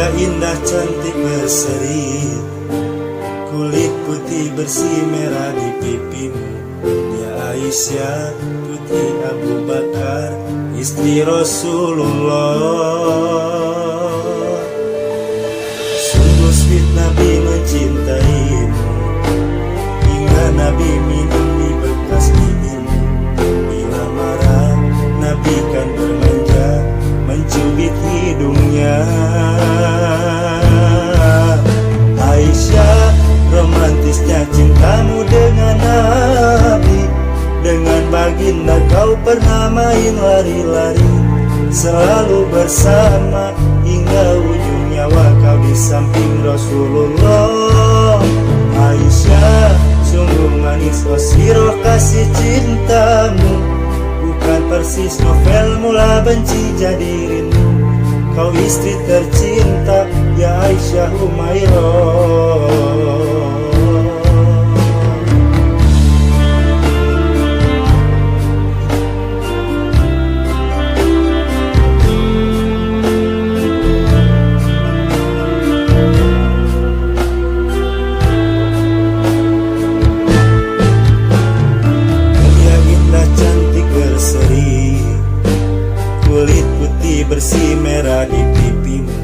Dia indah cantik berseri, kulit putih bersih merah di pipimu. Dia Aisyah putri Abu Bakar, istri Rasulullah. Sungguh sweet Nabi mencintaimu, hingga Nabi minum di bekas gigimu. Bila marah Nabi kan bermanja, mencubit hidungnya. Aisyah, romantisnya cintamu dengan Nabi. Dengan baginda kau pernah main lari-lari, selalu bersama hingga ujung nyawa kau di samping Rasulullah. Aisyah, sungguh manis sirah kasih cintamu, bukan persis novel mula benci jadi rindu. Kau istri tercinta, ya Aisyah Humairah. Dia indah cantik berseri, kulit putih bersih merah di pipimu.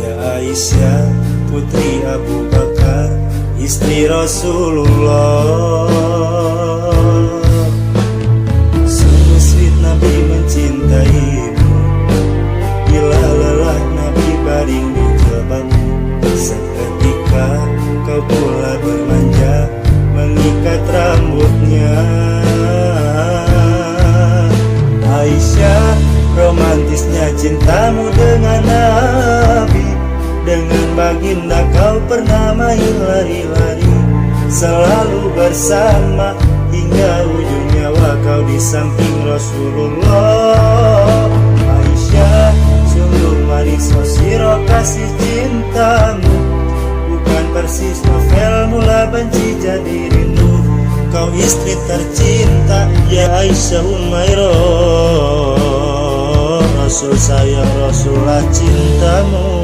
Ya Aisyah putri Abu Bakar, istri Rasulullah. Sungguh sweet Nabi mencintaimu, bila lelah Nabi baring di jilbabmu. Seketika kau pula bermanja, mengikat rambutnya. Aisyah, romantisnya cintamu dengan Nabi. Dengan baginda kau pernah main lari-lari, selalu bersama hingga ujung nyawa kau di samping Rasulullah. Aisyah, sungguh manis sirah kasih cintamu, bukan persis novel mula benci jadi rindu. Kau istri tercinta, ya Aisyah Humairah. Rasul sayang, Rasulullah cintamu.